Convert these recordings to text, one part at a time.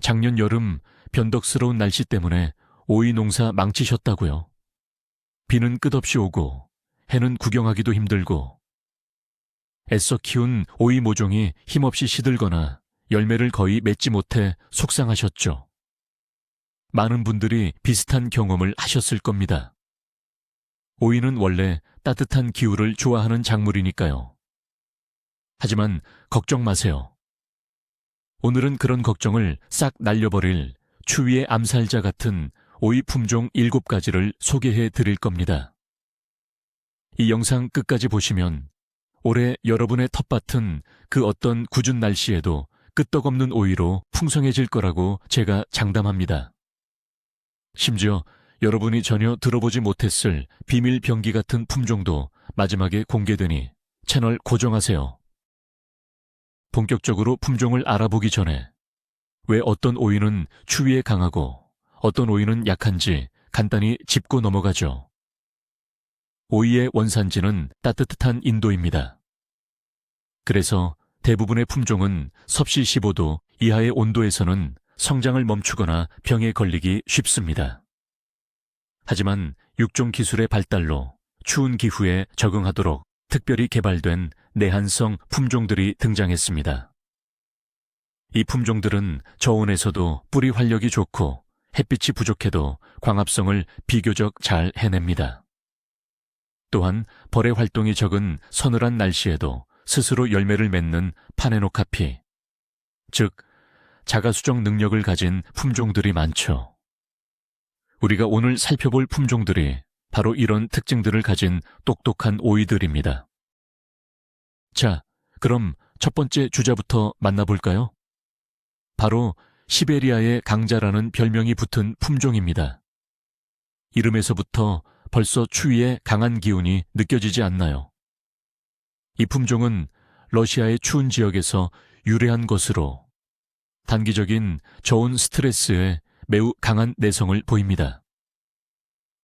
작년 여름 변덕스러운 날씨 때문에 오이 농사 망치셨다고요. 비는 끝없이 오고 해는 구경하기도 힘들고 애써 키운 오이 모종이 힘없이 시들거나 열매를 거의 맺지 못해 속상하셨죠. 많은 분들이 비슷한 경험을 하셨을 겁니다. 오이는 원래 따뜻한 기후를 좋아하는 작물이니까요. 하지만 걱정 마세요. 오늘은 그런 걱정을 싹 날려버릴 추위의 암살자 같은 오이 품종 7가지를 소개해 드릴 겁니다. 이 영상 끝까지 보시면 올해 여러분의 텃밭은 그 어떤 궂은 날씨에도 끄떡없는 오이로 풍성해질 거라고 제가 장담합니다. 심지어 여러분이 전혀 들어보지 못했을 비밀 병기 같은 품종도 마지막에 공개되니 채널 고정하세요. 본격적으로 품종을 알아보기 전에 왜 어떤 오이는 추위에 강하고 어떤 오이는 약한지 간단히 짚고 넘어가죠. 오이의 원산지는 따뜻한 인도입니다. 그래서 대부분의 품종은 섭씨 15도 이하의 온도에서는 성장을 멈추거나 병에 걸리기 쉽습니다. 하지만 육종 기술의 발달로 추운 기후에 적응하도록 특별히 개발된 내한성 품종들이 등장했습니다. 이 품종들은 저온에서도 뿌리 활력이 좋고 햇빛이 부족해도 광합성을 비교적 잘 해냅니다. 또한 벌의 활동이 적은 서늘한 날씨에도 스스로 열매를 맺는 파네노카피, 즉 자가수정 능력을 가진 품종들이 많죠. 우리가 오늘 살펴볼 품종들이 바로 이런 특징들을 가진 똑똑한 오이들입니다. 자, 그럼 첫 번째 주자부터 만나볼까요? 바로 시베리아의 강자라는 별명이 붙은 품종입니다. 이름에서부터 벌써 추위의 강한 기운이 느껴지지 않나요? 이 품종은 러시아의 추운 지역에서 유래한 것으로 단기적인 저온 스트레스에 매우 강한 내성을 보입니다.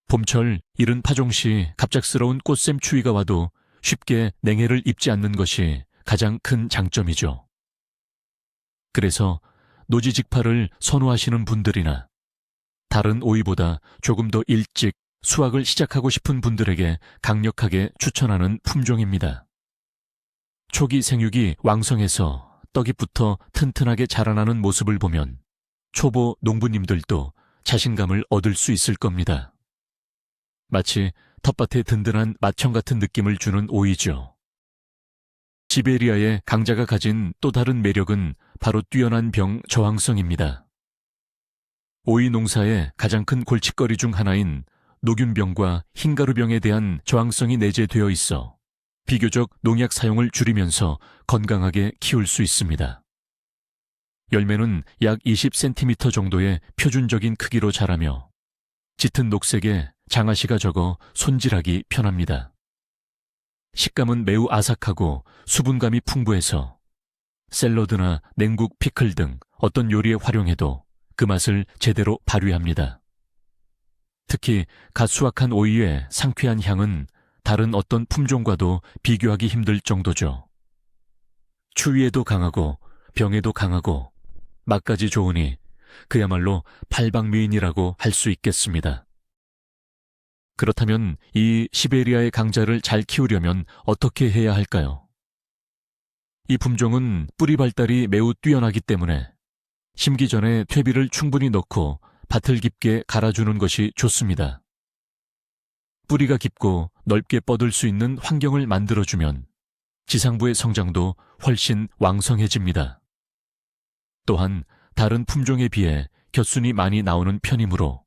봄철 이른 파종시 갑작스러운 꽃샘 추위가 와도 쉽게 냉해를 입지 않는 것이 가장 큰 장점이죠. 그래서 노지직파를 선호하시는 분들이나 다른 오이보다 조금 더 일찍 수확을 시작하고 싶은 분들에게 강력하게 추천하는 품종입니다. 초기 생육이 왕성해서 떡이 붙어 튼튼하게 자라나는 모습을 보면 초보 농부님들도 자신감을 얻을 수 있을 겁니다. 마치 텃밭에 든든한 맏형 같은 느낌을 주는 오이죠. 시베리아의 강자가 가진 또 다른 매력은 바로 뛰어난 병 저항성입니다. 오이 농사의 가장 큰 골칫거리 중 하나인 녹균병과 흰가루병에 대한 저항성이 내재되어 있어 비교적 농약 사용을 줄이면서 건강하게 키울 수 있습니다. 열매는 약 20cm 정도의 표준적인 크기로 자라며 짙은 녹색에 장아시가 적어 손질하기 편합니다. 식감은 매우 아삭하고 수분감이 풍부해서 샐러드나 냉국, 피클 등 어떤 요리에 활용해도 그 맛을 제대로 발휘합니다. 특히 갓 수확한 오이의 상쾌한 향은 다른 어떤 품종과도 비교하기 힘들 정도죠. 추위에도 강하고 병에도 강하고 맛까지 좋으니 그야말로 팔방미인이라고 할 수 있겠습니다. 그렇다면 이 시베리아의 강자를 잘 키우려면 어떻게 해야 할까요? 이 품종은 뿌리 발달이 매우 뛰어나기 때문에 심기 전에 퇴비를 충분히 넣고 밭을 깊게 갈아주는 것이 좋습니다. 뿌리가 깊고 넓게 뻗을 수 있는 환경을 만들어주면 지상부의 성장도 훨씬 왕성해집니다. 또한 다른 품종에 비해 곁순이 많이 나오는 편이므로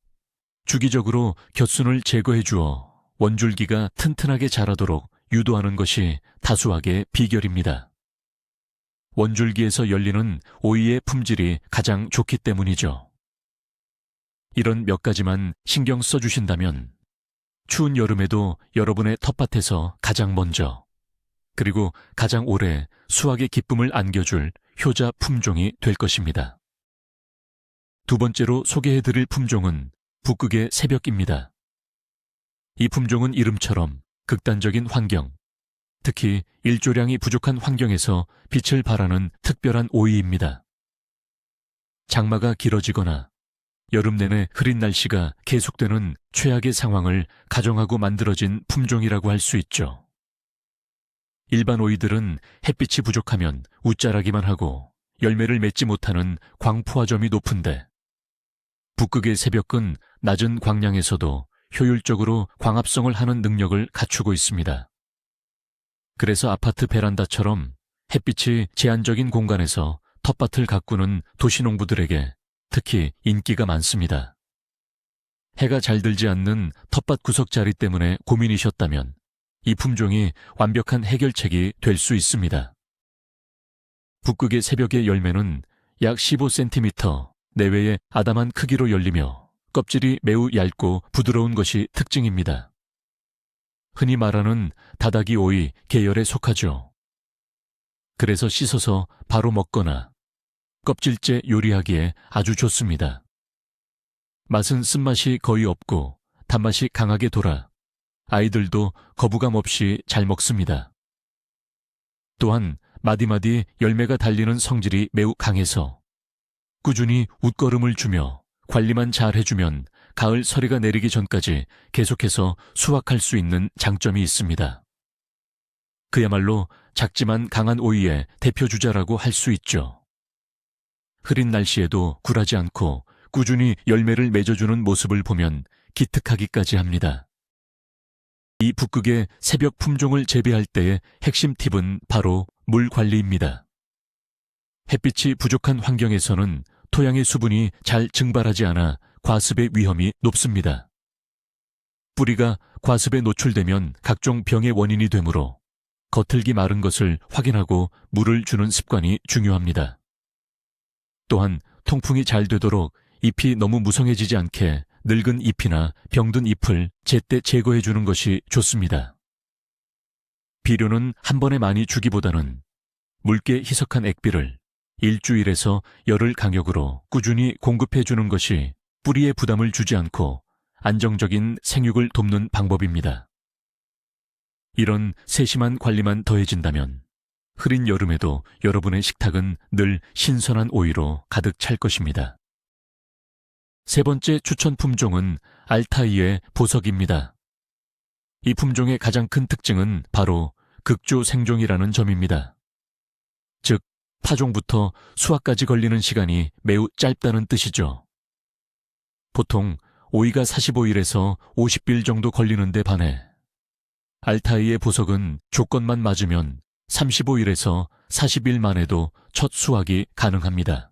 주기적으로 곁순을 제거해 주어 원줄기가 튼튼하게 자라도록 유도하는 것이 다수학의 비결입니다. 원줄기에서 열리는 오이의 품질이 가장 좋기 때문이죠. 이런 몇 가지만 신경 써주신다면 추운 여름에도 여러분의 텃밭에서 가장 먼저 그리고 가장 오래 수확의 기쁨을 안겨줄 효자 품종이 될 것입니다. 두 번째로 소개해드릴 품종은 북극의 새벽입니다. 이 품종은 이름처럼 극단적인 환경, 특히 일조량이 부족한 환경에서 빛을 발하는 특별한 오이입니다. 장마가 길어지거나 여름 내내 흐린 날씨가 계속되는 최악의 상황을 가정하고 만들어진 품종이라고 할 수 있죠. 일반 오이들은 햇빛이 부족하면 웃자라기만 하고 열매를 맺지 못하는 광포화점이 높은데 북극의 새벽은 낮은 광량에서도 효율적으로 광합성을 하는 능력을 갖추고 있습니다. 그래서 아파트 베란다처럼 햇빛이 제한적인 공간에서 텃밭을 가꾸는 도시농부들에게 특히 인기가 많습니다. 해가 잘 들지 않는 텃밭 구석자리 때문에 고민이셨다면 이 품종이 완벽한 해결책이 될 수 있습니다. 북극의 새벽의 열매는 약 15cm 내외의 아담한 크기로 열리며 껍질이 매우 얇고 부드러운 것이 특징입니다. 흔히 말하는 다다기 오이 계열에 속하죠. 그래서 씻어서 바로 먹거나 껍질째 요리하기에 아주 좋습니다. 맛은 쓴맛이 거의 없고 단맛이 강하게 돌아 아이들도 거부감 없이 잘 먹습니다. 또한 마디마디 열매가 달리는 성질이 매우 강해서 꾸준히 웃거름을 주며 관리만 잘 해주면 가을 서리가 내리기 전까지 계속해서 수확할 수 있는 장점이 있습니다. 그야말로 작지만 강한 오이의 대표주자라고 할 수 있죠. 흐린 날씨에도 굴하지 않고 꾸준히 열매를 맺어주는 모습을 보면 기특하기까지 합니다. 이 북극의 새벽 품종을 재배할 때의 핵심 팁은 바로 물 관리입니다. 햇빛이 부족한 환경에서는 토양의 수분이 잘 증발하지 않아 과습의 위험이 높습니다. 뿌리가 과습에 노출되면 각종 병의 원인이 되므로 겉흙이 마른 것을 확인하고 물을 주는 습관이 중요합니다. 또한 통풍이 잘 되도록 잎이 너무 무성해지지 않게 늙은 잎이나 병든 잎을 제때 제거해 주는 것이 좋습니다. 비료는 한 번에 많이 주기보다는 묽게 희석한 액비를 일주일에서 열흘 간격으로 꾸준히 공급해 주는 것이 뿌리에 부담을 주지 않고 안정적인 생육을 돕는 방법입니다. 이런 세심한 관리만 더해진다면 흐린 여름에도 여러분의 식탁은 늘 신선한 오이로 가득 찰 것입니다. 세 번째 추천 품종은 알타이의 보석입니다. 이 품종의 가장 큰 특징은 바로 극조 생종이라는 점입니다. 즉, 파종부터 수확까지 걸리는 시간이 매우 짧다는 뜻이죠. 보통 오이가 45일에서 50일 정도 걸리는데 반해 알타이의 보석은 조건만 맞으면 35일에서 40일 만에도 첫 수확이 가능합니다.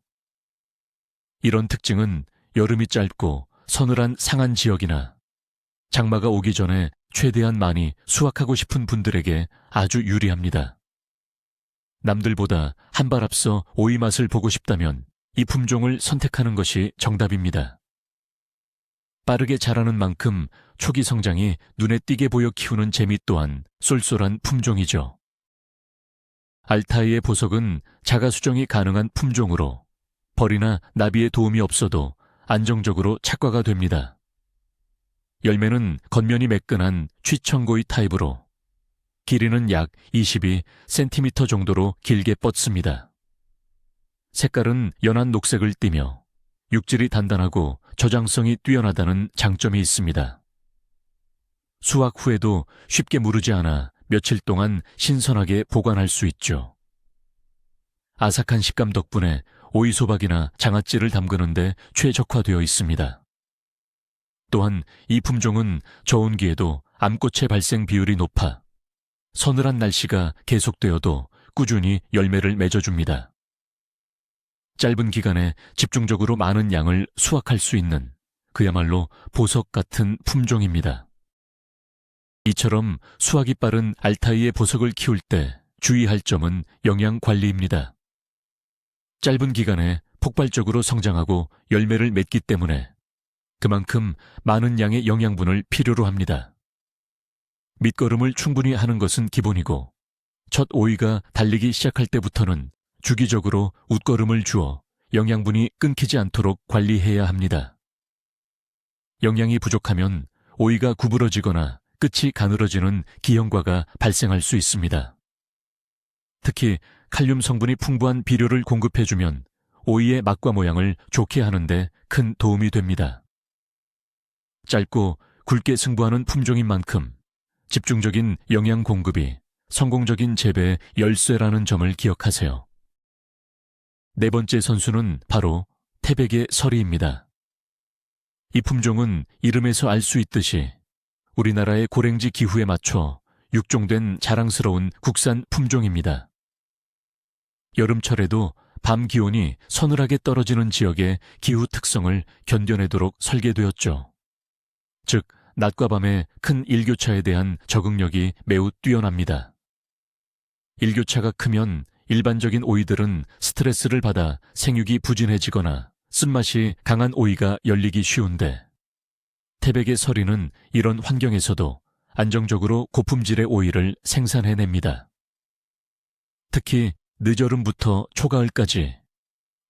이런 특징은 여름이 짧고 서늘한 상한 지역이나 장마가 오기 전에 최대한 많이 수확하고 싶은 분들에게 아주 유리합니다. 남들보다 한 발 앞서 오이 맛을 보고 싶다면 이 품종을 선택하는 것이 정답입니다. 빠르게 자라는 만큼 초기 성장이 눈에 띄게 보여 키우는 재미 또한 쏠쏠한 품종이죠. 알타이의 보석은 자가 수정이 가능한 품종으로 벌이나 나비의 도움이 없어도 안정적으로 착과가 됩니다. 열매는 겉면이 매끈한 취청고이 타입으로 길이는 약 22cm 정도로 길게 뻗습니다. 색깔은 연한 녹색을 띠며 육질이 단단하고 저장성이 뛰어나다는 장점이 있습니다. 수확 후에도 쉽게 무르지 않아 며칠 동안 신선하게 보관할 수 있죠. 아삭한 식감 덕분에 오이소박이나 장아찌를 담그는데 최적화되어 있습니다. 또한 이 품종은 저온기에도 암꽃의 발생 비율이 높아 서늘한 날씨가 계속되어도 꾸준히 열매를 맺어줍니다. 짧은 기간에 집중적으로 많은 양을 수확할 수 있는 그야말로 보석 같은 품종입니다. 이처럼 수확이 빠른 알타이의 보석을 키울 때 주의할 점은 영양 관리입니다. 짧은 기간에 폭발적으로 성장하고 열매를 맺기 때문에 그만큼 많은 양의 영양분을 필요로 합니다. 밑거름을 충분히 하는 것은 기본이고 첫 오이가 달리기 시작할 때부터는 주기적으로 웃거름을 주어 영양분이 끊기지 않도록 관리해야 합니다. 영양이 부족하면 오이가 구부러지거나 끝이 가늘어지는 기형과가 발생할 수 있습니다. 특히 칼륨 성분이 풍부한 비료를 공급해주면 오이의 맛과 모양을 좋게 하는데 큰 도움이 됩니다. 짧고 굵게 승부하는 품종인 만큼 집중적인 영양 공급이 성공적인 재배의 열쇠라는 점을 기억하세요. 네 번째 선수는 바로 태백의 서리입니다. 이 품종은 이름에서 알 수 있듯이 우리나라의 고랭지 기후에 맞춰 육종된 자랑스러운 국산 품종입니다. 여름철에도 밤 기온이 서늘하게 떨어지는 지역의 기후 특성을 견뎌내도록 설계되었죠. 즉, 낮과 밤의 큰 일교차에 대한 적응력이 매우 뛰어납니다. 일교차가 크면 일반적인 오이들은 스트레스를 받아 생육이 부진해지거나 쓴맛이 강한 오이가 열리기 쉬운데, 태백의 서리는 이런 환경에서도 안정적으로 고품질의 오이를 생산해냅니다. 특히 늦여름부터 초가을까지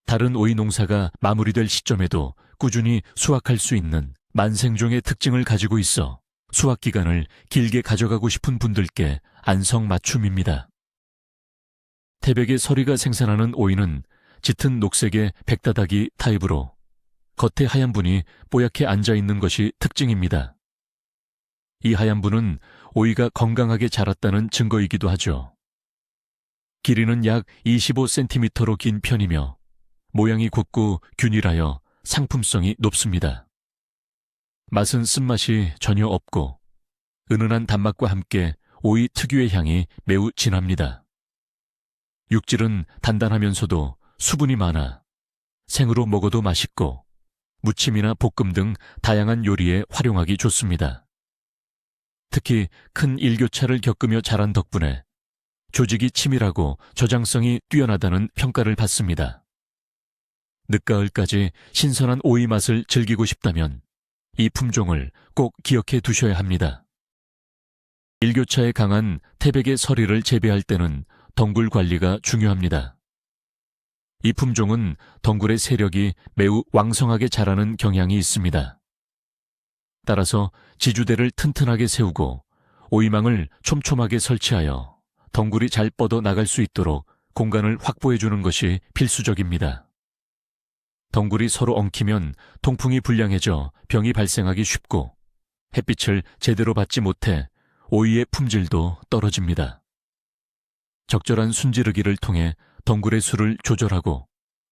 다른 오이 농사가 마무리될 시점에도 꾸준히 수확할 수 있는 만생종의 특징을 가지고 있어 수확 기간을 길게 가져가고 싶은 분들께 안성맞춤입니다. 태백의 서리가 생산하는 오이는 짙은 녹색의 백다다기 타입으로 겉에 하얀 분이 뽀얗게 앉아있는 것이 특징입니다. 이 하얀 분은 오이가 건강하게 자랐다는 증거이기도 하죠. 길이는 약 25cm로 긴 편이며 모양이 곱고 균일하여 상품성이 높습니다. 맛은 쓴맛이 전혀 없고 은은한 단맛과 함께 오이 특유의 향이 매우 진합니다. 육질은 단단하면서도 수분이 많아 생으로 먹어도 맛있고 무침이나 볶음 등 다양한 요리에 활용하기 좋습니다. 특히 큰 일교차를 겪으며 자란 덕분에 조직이 치밀하고 저장성이 뛰어나다는 평가를 받습니다. 늦가을까지 신선한 오이 맛을 즐기고 싶다면 이 품종을 꼭 기억해 두셔야 합니다. 일교차에 강한 태백의 서리를 재배할 때는 덩굴 관리가 중요합니다. 이 품종은 덩굴의 세력이 매우 왕성하게 자라는 경향이 있습니다. 따라서 지주대를 튼튼하게 세우고 오이망을 촘촘하게 설치하여 덩굴이 잘 뻗어 나갈 수 있도록 공간을 확보해 주는 것이 필수적입니다. 덩굴이 서로 엉키면 통풍이 불량해져 병이 발생하기 쉽고 햇빛을 제대로 받지 못해 오이의 품질도 떨어집니다. 적절한 순지르기를 통해 덩굴의 수를 조절하고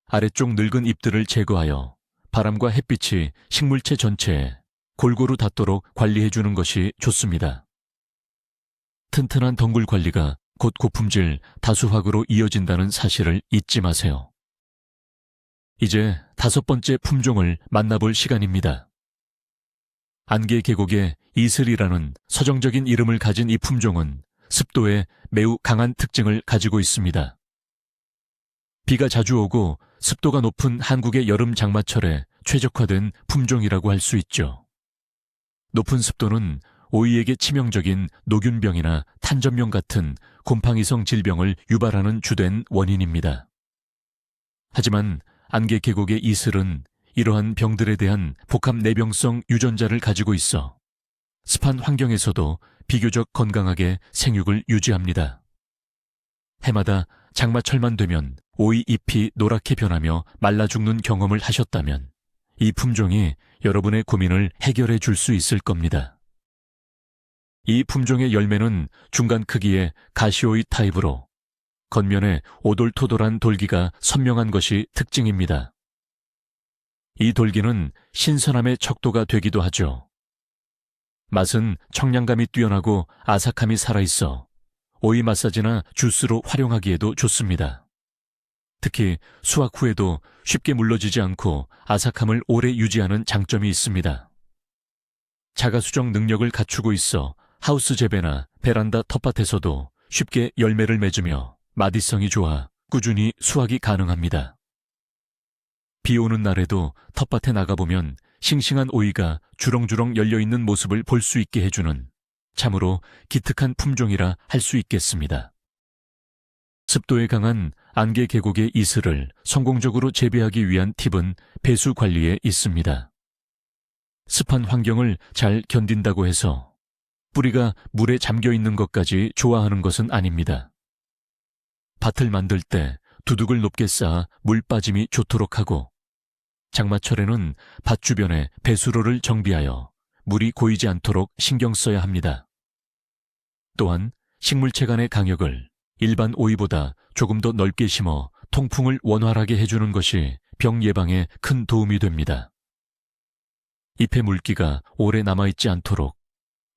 아래쪽 늙은 잎들을 제거하여 바람과 햇빛이 식물체 전체에 골고루 닿도록 관리해 주는 것이 좋습니다. 튼튼한 덩굴 관리가 곧 고품질 다수확으로 이어진다는 사실을 잊지 마세요. 이제 5번째 품종을 만나볼 시간입니다. 안개 계곡의 이슬이라는 서정적인 이름을 가진 이 품종은 습도에 매우 강한 특징을 가지고 있습니다. 비가 자주 오고 습도가 높은 한국의 여름 장마철에 최적화된 품종이라고 할 수 있죠. 높은 습도는 오이에게 치명적인 노균병이나 탄전병 같은 곰팡이성 질병을 유발하는 주된 원인입니다. 하지만 안개 계곡의 이슬은 이러한 병들에 대한 복합 내병성 유전자를 가지고 있어 습한 환경에서도 비교적 건강하게 생육을 유지합니다. 해마다 장마철만 되면 오이 잎이 노랗게 변하며 말라 죽는 경험을 하셨다면 이 품종이 여러분의 고민을 해결해 줄 수 있을 겁니다. 이 품종의 열매는 중간 크기의 가시오이 타입으로 겉면에 오돌토돌한 돌기가 선명한 것이 특징입니다. 이 돌기는 신선함의 척도가 되기도 하죠. 맛은 청량감이 뛰어나고 아삭함이 살아있어 오이 마사지나 주스로 활용하기에도 좋습니다. 특히 수확 후에도 쉽게 물러지지 않고 아삭함을 오래 유지하는 장점이 있습니다. 자가수정 능력을 갖추고 있어 하우스 재배나 베란다 텃밭에서도 쉽게 열매를 맺으며 마디성이 좋아 꾸준히 수확이 가능합니다. 비 오는 날에도 텃밭에 나가보면 싱싱한 오이가 주렁주렁 열려있는 모습을 볼 수 있게 해주는 참으로 기특한 품종이라 할 수 있겠습니다. 습도에 강한 안개 계곡의 이슬을 성공적으로 재배하기 위한 팁은 배수 관리에 있습니다. 습한 환경을 잘 견딘다고 해서 뿌리가 물에 잠겨 있는 것까지 좋아하는 것은 아닙니다. 밭을 만들 때 두둑을 높게 쌓아 물 빠짐이 좋도록 하고, 장마철에는 밭 주변에 배수로를 정비하여 물이 고이지 않도록 신경 써야 합니다. 또한 식물체 간의 강역을 일반 오이보다 조금 더 넓게 심어 통풍을 원활하게 해주는 것이 병 예방에 큰 도움이 됩니다. 잎의 물기가 오래 남아있지 않도록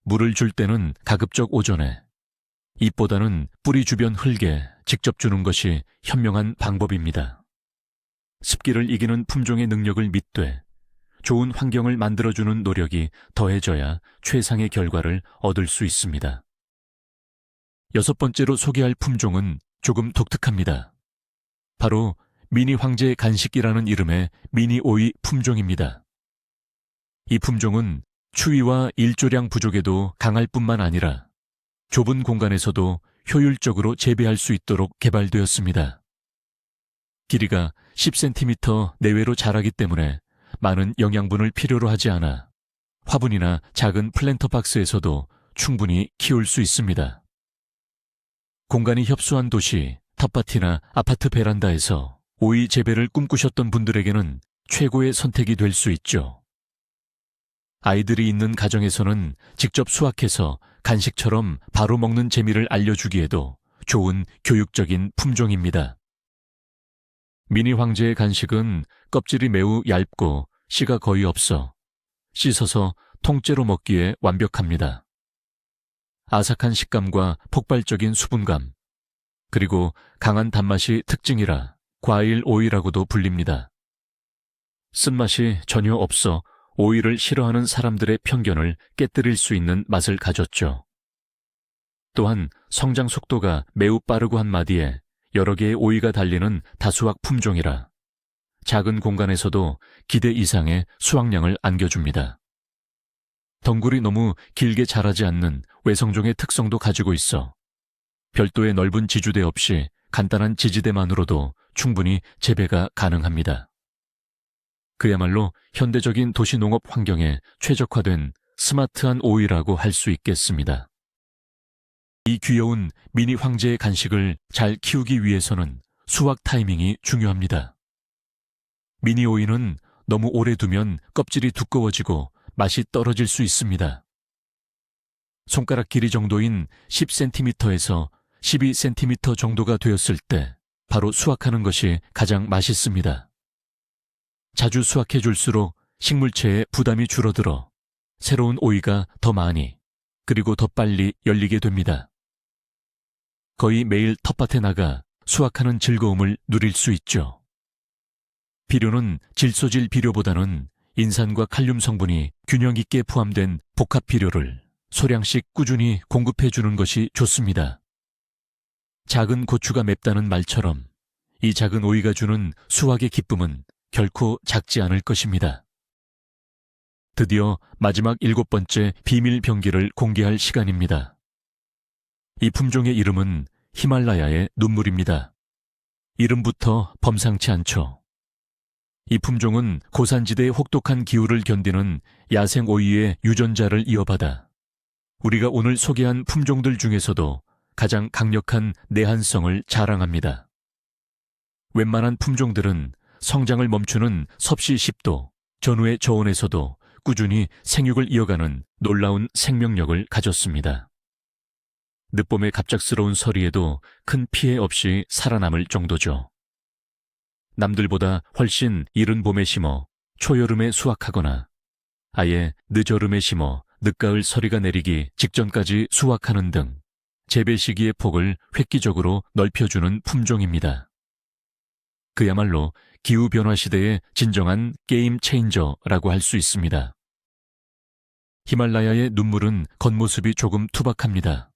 물을 줄 때는 가급적 오전에, 잎보다는 뿌리 주변 흙에 직접 주는 것이 현명한 방법입니다. 습기를 이기는 품종의 능력을 믿되 좋은 환경을 만들어주는 노력이 더해져야 최상의 결과를 얻을 수 있습니다. 6번째로 소개할 품종은 조금 독특합니다. 바로 미니 황제 간식이라는 이름의 미니 오이 품종입니다. 이 품종은 추위와 일조량 부족에도 강할 뿐만 아니라 좁은 공간에서도 효율적으로 재배할 수 있도록 개발되었습니다. 길이가 10cm 내외로 자라기 때문에 많은 영양분을 필요로 하지 않아 화분이나 작은 플랜터 박스에서도 충분히 키울 수 있습니다. 공간이 협소한 도시, 텃밭이나 아파트 베란다에서 오이 재배를 꿈꾸셨던 분들에게는 최고의 선택이 될 수 있죠. 아이들이 있는 가정에서는 직접 수확해서 간식처럼 바로 먹는 재미를 알려주기에도 좋은 교육적인 품종입니다. 미니 황제의 간식은 껍질이 매우 얇고 씨가 거의 없어 씻어서 통째로 먹기에 완벽합니다. 아삭한 식감과 폭발적인 수분감, 그리고 강한 단맛이 특징이라 과일 오이라고도 불립니다. 쓴맛이 전혀 없어 오이를 싫어하는 사람들의 편견을 깨뜨릴 수 있는 맛을 가졌죠. 또한 성장 속도가 매우 빠르고 한마디에 여러 개의 오이가 달리는 다수학 품종이라 작은 공간에서도 기대 이상의 수확량을 안겨줍니다. 덩굴이 너무 길게 자라지 않는 외성종의 특성도 가지고 있어 별도의 넓은 지주대 없이 간단한 지지대만으로도 충분히 재배가 가능합니다. 그야말로 현대적인 도시농업 환경에 최적화된 스마트한 오이라고 할 수 있겠습니다. 이 귀여운 미니 황제의 간식을 잘 키우기 위해서는 수확 타이밍이 중요합니다. 미니 오이는 너무 오래 두면 껍질이 두꺼워지고 맛이 떨어질 수 있습니다. 손가락 길이 정도인 10cm에서 12cm 정도가 되었을 때 바로 수확하는 것이 가장 맛있습니다. 자주 수확해 줄수록 식물체의 부담이 줄어들어 새로운 오이가 더 많이 그리고 더 빨리 열리게 됩니다. 거의 매일 텃밭에 나가 수확하는 즐거움을 누릴 수 있죠. 비료는 질소질 비료보다는 인산과 칼륨 성분이 균형 있게 포함된 복합 비료를 소량씩 꾸준히 공급해 주는 것이 좋습니다. 작은 고추가 맵다는 말처럼 이 작은 오이가 주는 수확의 기쁨은 결코 작지 않을 것입니다. 드디어 마지막 7번째 비밀 병기를 공개할 시간입니다. 이 품종의 이름은 히말라야의 눈물입니다. 이름부터 범상치 않죠. 이 품종은 고산지대의 혹독한 기후를 견디는 야생 오이의 유전자를 이어받아 우리가 오늘 소개한 품종들 중에서도 가장 강력한 내한성을 자랑합니다. 웬만한 품종들은 성장을 멈추는 섭씨 10도, 전후의 저온에서도 꾸준히 생육을 이어가는 놀라운 생명력을 가졌습니다. 늦봄의 갑작스러운 서리에도 큰 피해 없이 살아남을 정도죠. 남들보다 훨씬 이른 봄에 심어 초여름에 수확하거나 아예 늦여름에 심어 늦가을 서리가 내리기 직전까지 수확하는 등 재배 시기의 폭을 획기적으로 넓혀주는 품종입니다. 그야말로 기후변화 시대의 진정한 게임 체인저라고 할 수 있습니다. 히말라야의 눈물은 겉모습이 조금 투박합니다.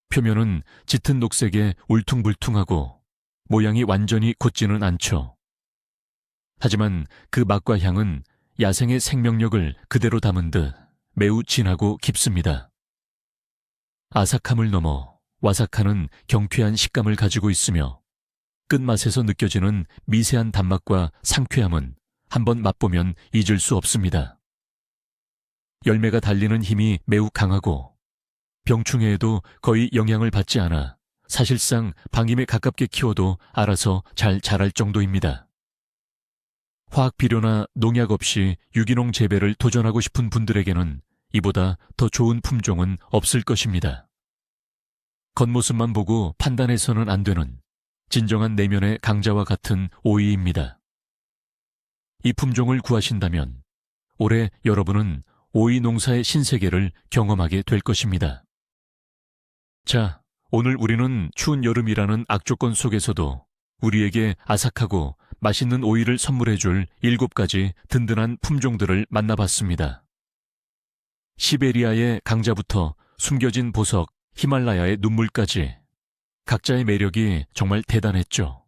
표면은 짙은 녹색에 울퉁불퉁하고 모양이 완전히 곧지는 않죠. 하지만 그 맛과 향은 야생의 생명력을 그대로 담은 듯 매우 진하고 깊습니다. 아삭함을 넘어 와삭하는 경쾌한 식감을 가지고 있으며 끝맛에서 느껴지는 미세한 단맛과 상쾌함은 한번 맛보면 잊을 수 없습니다. 열매가 달리는 힘이 매우 강하고 병충해에도 거의 영향을 받지 않아 사실상 방임에 가깝게 키워도 알아서 잘 자랄 정도입니다. 화학 비료나 농약 없이 유기농 재배를 도전하고 싶은 분들에게는 이보다 더 좋은 품종은 없을 것입니다. 겉모습만 보고 판단해서는 안 되는 진정한 내면의 강자와 같은 오이입니다. 이 품종을 구하신다면 올해 여러분은 오이 농사의 신세계를 경험하게 될 것입니다. 자, 오늘 우리는 추운 여름이라는 악조건 속에서도 우리에게 아삭하고 맛있는 오이를 선물해줄 7가지 든든한 품종들을 만나봤습니다. 시베리아의 강자부터 숨겨진 보석, 히말라야의 눈물까지 각자의 매력이 정말 대단했죠.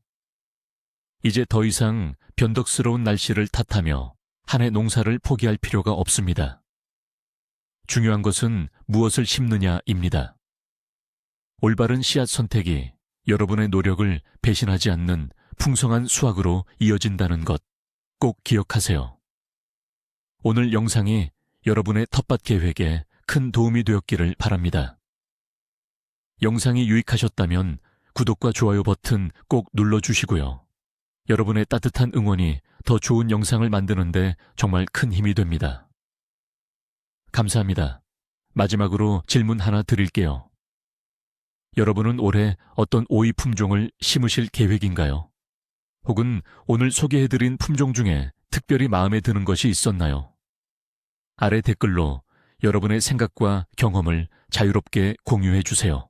이제 더 이상 변덕스러운 날씨를 탓하며 한 해 농사를 포기할 필요가 없습니다. 중요한 것은 무엇을 심느냐입니다. 올바른 씨앗 선택이 여러분의 노력을 배신하지 않는 풍성한 수확으로 이어진다는 것 꼭 기억하세요. 오늘 영상이 여러분의 텃밭 계획에 큰 도움이 되었기를 바랍니다. 영상이 유익하셨다면 구독과 좋아요 버튼 꼭 눌러주시고요. 여러분의 따뜻한 응원이 더 좋은 영상을 만드는데 정말 큰 힘이 됩니다. 감사합니다. 마지막으로 질문 하나 드릴게요. 여러분은 올해 어떤 오이 품종을 심으실 계획인가요? 혹은 오늘 소개해드린 품종 중에 특별히 마음에 드는 것이 있었나요? 아래 댓글로 여러분의 생각과 경험을 자유롭게 공유해 주세요.